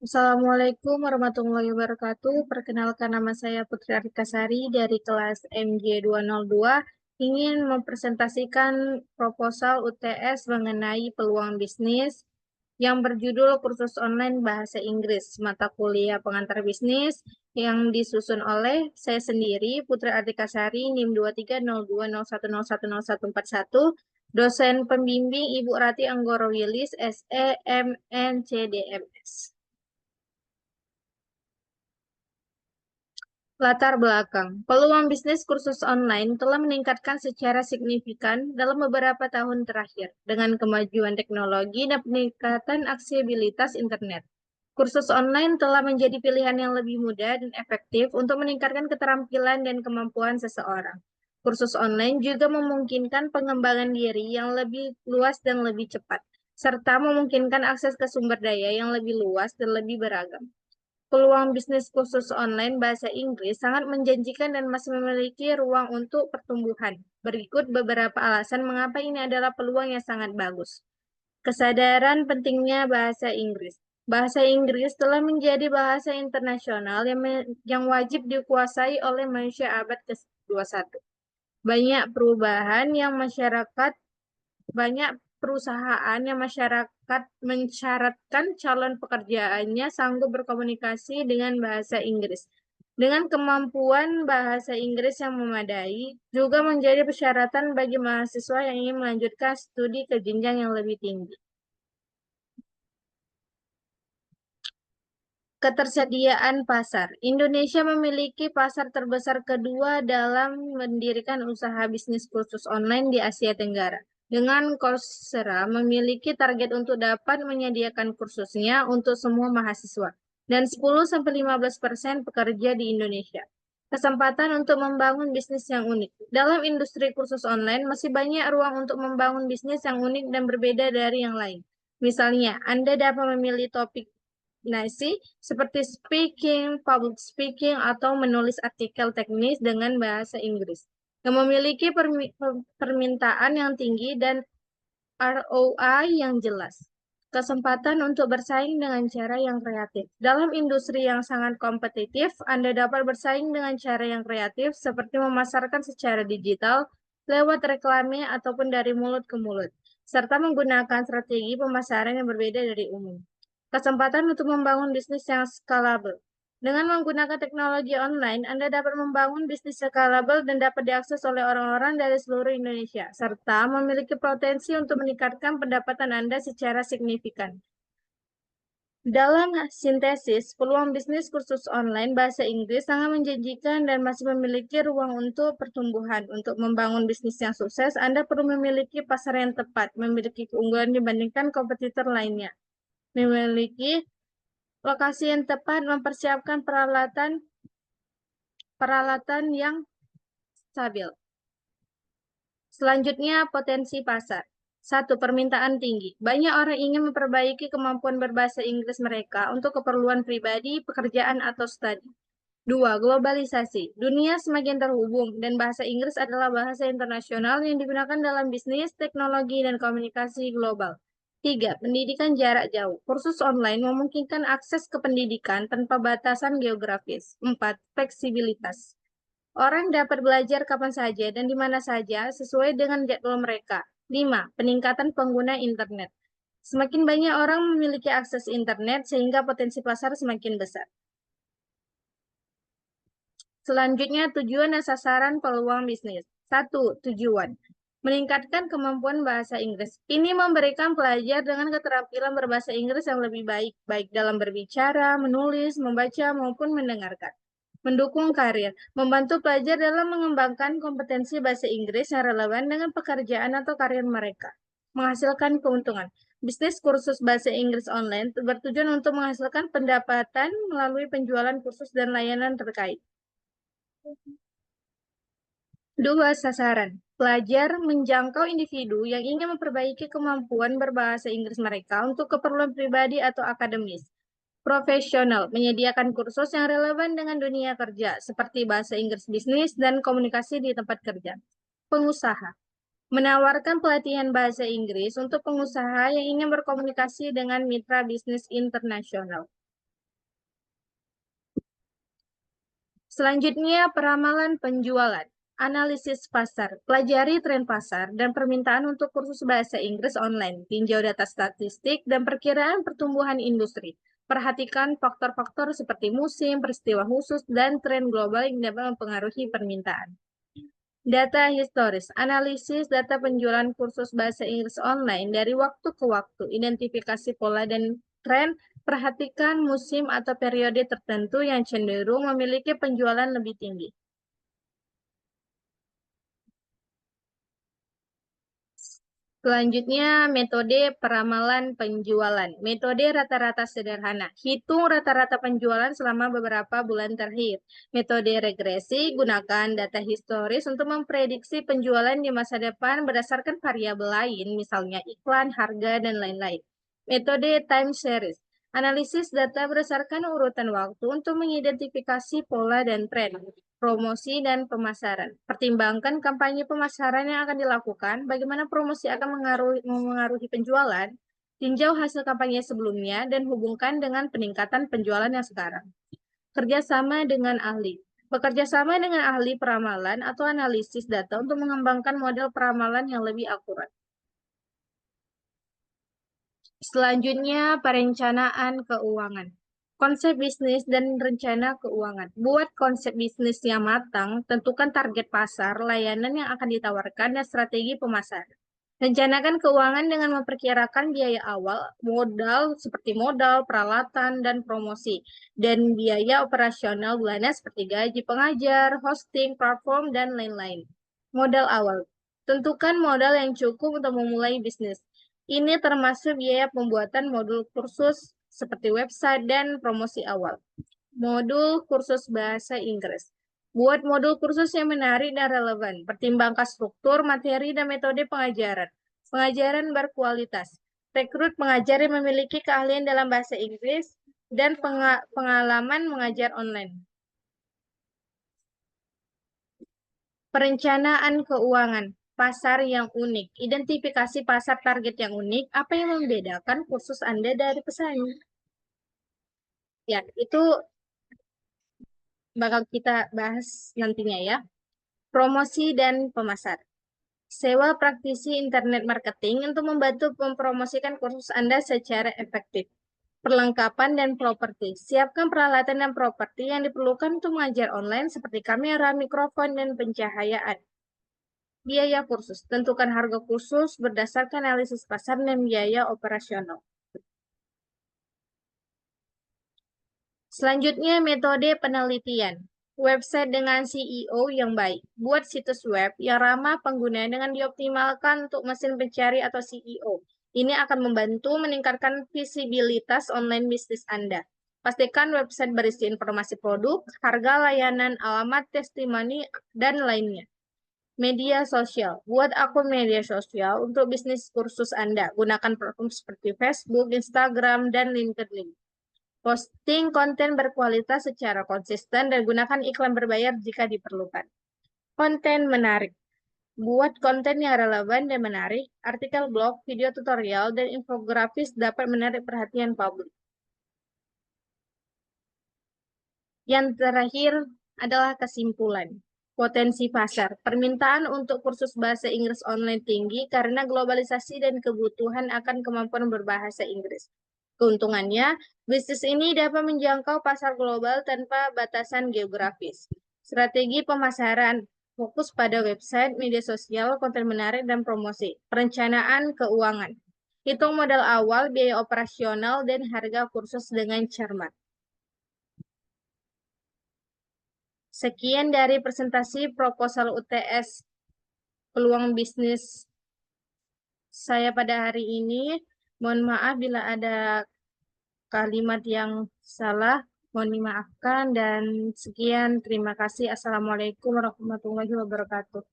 Assalamualaikum warahmatullahi wabarakatuh. Perkenalkan, nama saya Putri Artikasari dari kelas MJ202. Ingin mempresentasikan proposal UTS mengenai peluang bisnis yang berjudul Kursus Online Bahasa Inggris Mata Kuliah Pengantar Bisnis yang disusun oleh saya sendiri, Putri Artikasari, NIM 230201010141, dosen pembimbing Ibu Rati Anggoro Wilis, SE, MNCDMS. Latar belakang, peluang bisnis kursus online telah meningkatkan secara signifikan dalam beberapa tahun terakhir dengan kemajuan teknologi dan peningkatan aksesibilitas internet. Kursus online telah menjadi pilihan yang lebih mudah dan efektif untuk meningkatkan keterampilan dan kemampuan seseorang. Kursus online juga memungkinkan pengembangan diri yang lebih luas dan lebih cepat, serta memungkinkan akses ke sumber daya yang lebih luas dan lebih beragam. Peluang bisnis khusus online bahasa Inggris sangat menjanjikan dan masih memiliki ruang untuk pertumbuhan. Berikut beberapa alasan mengapa ini adalah peluang yang sangat bagus. Kesadaran pentingnya bahasa Inggris. Bahasa Inggris telah menjadi bahasa internasional yang wajib dikuasai oleh manusia abad ke-21. Banyak perubahan yang masyarakat Banyak perusahaan yang masyarakat mensyaratkan calon pekerjaannya sanggup berkomunikasi dengan bahasa Inggris. Dengan kemampuan bahasa Inggris yang memadai, juga menjadi persyaratan bagi mahasiswa yang ingin melanjutkan studi ke jenjang yang lebih tinggi. Ketersediaan pasar. Indonesia memiliki pasar terbesar kedua dalam mendirikan usaha bisnis kursus online di Asia Tenggara. Dengan Coursera memiliki target untuk dapat menyediakan kursusnya untuk semua mahasiswa dan 10-15% pekerja di Indonesia. Kesempatan untuk membangun bisnis yang unik. Dalam industri kursus online masih banyak ruang untuk membangun bisnis yang unik dan berbeda dari yang lain. Misalnya, Anda dapat memilih topik seperti speaking, public speaking, atau menulis artikel teknis dengan bahasa Inggris yang memiliki permintaan yang tinggi dan ROI yang jelas. Kesempatan untuk bersaing dengan cara yang kreatif. Dalam industri yang sangat kompetitif, Anda dapat bersaing dengan cara yang kreatif seperti memasarkan secara digital, lewat reklame, ataupun dari mulut ke mulut, serta menggunakan strategi pemasaran yang berbeda dari umum. Kesempatan untuk membangun bisnis yang scalable. Dengan menggunakan teknologi online, Anda dapat membangun bisnis scalable dan dapat diakses oleh orang-orang dari seluruh Indonesia, serta memiliki potensi untuk meningkatkan pendapatan Anda secara signifikan. Dalam sintesis, peluang bisnis kursus online bahasa Inggris sangat menjanjikan dan masih memiliki ruang untuk pertumbuhan. Untuk membangun bisnis yang sukses, Anda perlu memiliki pasar yang tepat, memiliki keunggulan dibandingkan kompetitor lainnya, memiliki lokasi yang tepat, mempersiapkan peralatan yang stabil. Selanjutnya, potensi pasar. 1. Permintaan tinggi. Banyak orang ingin memperbaiki kemampuan berbahasa Inggris mereka untuk keperluan pribadi, pekerjaan, atau studi. 2. Globalisasi. Dunia semakin terhubung, dan bahasa Inggris adalah bahasa internasional yang digunakan dalam bisnis, teknologi, dan komunikasi global. 3. Pendidikan jarak jauh. Kursus online memungkinkan akses ke pendidikan tanpa batasan geografis. 4. Fleksibilitas. Orang dapat belajar kapan saja dan di mana saja sesuai dengan jadwal mereka. 5. Peningkatan pengguna internet. Semakin banyak orang memiliki akses internet sehingga potensi pasar semakin besar. Selanjutnya, tujuan dan sasaran peluang bisnis. 1. Tujuan. Meningkatkan kemampuan bahasa Inggris. Ini memberikan pelajar dengan keterampilan berbahasa Inggris yang lebih baik, baik dalam berbicara, menulis, membaca, maupun mendengarkan. Mendukung karir. Membantu pelajar dalam mengembangkan kompetensi bahasa Inggris yang relevan dengan pekerjaan atau karir mereka. Menghasilkan keuntungan. Bisnis kursus bahasa Inggris online bertujuan untuk menghasilkan pendapatan melalui penjualan kursus dan layanan terkait. 2. Sasaran. Pelajar menjangkau individu yang ingin memperbaiki kemampuan berbahasa Inggris mereka untuk keperluan pribadi atau akademis. Profesional, menyediakan kursus yang relevan dengan dunia kerja, seperti bahasa Inggris bisnis dan komunikasi di tempat kerja. Pengusaha, menawarkan pelatihan bahasa Inggris untuk pengusaha yang ingin berkomunikasi dengan mitra bisnis internasional. Selanjutnya, peramalan penjualan. Analisis pasar. Pelajari tren pasar dan permintaan untuk kursus bahasa Inggris online. Tinjau data statistik dan perkiraan pertumbuhan industri. Perhatikan faktor-faktor seperti musim, peristiwa khusus, dan tren global yang dapat mempengaruhi permintaan. Data historis. Analisis data penjualan kursus bahasa Inggris online dari waktu ke waktu. Identifikasi pola dan tren. Perhatikan musim atau periode tertentu yang cenderung memiliki penjualan lebih tinggi. Selanjutnya, metode peramalan penjualan. Metode rata-rata sederhana. Hitung rata-rata penjualan selama beberapa bulan terakhir. Metode regresi, gunakan data historis untuk memprediksi penjualan di masa depan berdasarkan variabel lain, misalnya iklan, harga, dan lain-lain. Metode time series. Analisis data berdasarkan urutan waktu untuk mengidentifikasi pola dan tren. Promosi dan pemasaran. Pertimbangkan kampanye pemasaran yang akan dilakukan, bagaimana promosi akan mengaruhi penjualan, tinjau hasil kampanye sebelumnya, dan hubungkan dengan peningkatan penjualan yang sekarang. Kerjasama dengan ahli. Bekerja sama dengan ahli peramalan atau analisis data untuk mengembangkan model peramalan yang lebih akurat. Selanjutnya, perencanaan keuangan. Konsep bisnis dan rencana keuangan. Buat konsep bisnis yang matang, tentukan target pasar, layanan yang akan ditawarkan, dan strategi pemasaran. Rencanakan keuangan dengan memperkirakan biaya awal, modal seperti modal, peralatan, dan promosi, dan biaya operasional bulanan seperti gaji pengajar, hosting, platform, dan lain-lain. Modal awal. Tentukan modal yang cukup untuk memulai bisnis. Ini termasuk biaya pembuatan modul kursus seperti website dan promosi awal. Modul kursus bahasa Inggris. Buat modul kursus yang menarik dan relevan. Pertimbangkan struktur, materi, dan metode pengajaran. Pengajaran berkualitas. Rekrut pengajar yang memiliki keahlian dalam bahasa Inggris dan pengalaman mengajar online. Perencanaan keuangan. Pasar yang unik. Identifikasi pasar target yang unik. Apa yang membedakan kursus Anda dari pesaing? Ya, itu bakal kita bahas nantinya ya. Promosi dan pemasar. Sewa praktisi internet marketing untuk membantu mempromosikan kursus Anda secara efektif. Perlengkapan dan properti. Siapkan peralatan dan properti yang diperlukan untuk mengajar online seperti kamera, mikrofon, dan pencahayaan. Biaya kursus. Tentukan harga kursus berdasarkan analisis pasar dan biaya operasional. Selanjutnya, metode penelitian. Website dengan CEO yang baik. Buat situs web yang ramah pengguna dengan dioptimalkan untuk mesin pencari atau CEO. Ini akan membantu meningkatkan visibilitas online bisnis Anda. Pastikan website berisi informasi produk, harga layanan, alamat, testimoni, dan lainnya. Media sosial. Buat akun media sosial untuk bisnis kursus Anda. Gunakan platform seperti Facebook, Instagram, dan LinkedIn. Posting konten berkualitas secara konsisten dan gunakan iklan berbayar jika diperlukan. Konten menarik. Buat konten yang relevan dan menarik, artikel blog, video tutorial, dan infografis dapat menarik perhatian publik. Yang terakhir adalah kesimpulan. Potensi pasar. Permintaan untuk kursus bahasa Inggris online tinggi karena globalisasi dan kebutuhan akan kemampuan berbahasa Inggris. Keuntungannya, bisnis ini dapat menjangkau pasar global tanpa batasan geografis. Strategi pemasaran fokus pada website, media sosial, konten menarik, dan promosi. Perencanaan keuangan. Hitung modal awal, biaya operasional, dan harga kursus dengan cermat. Sekian dari presentasi proposal UTS peluang bisnis saya pada hari ini. Mohon maaf bila ada kalimat yang salah. Mohon dimaafkan dan sekian. Terima kasih. Assalamualaikum warahmatullahi wabarakatuh.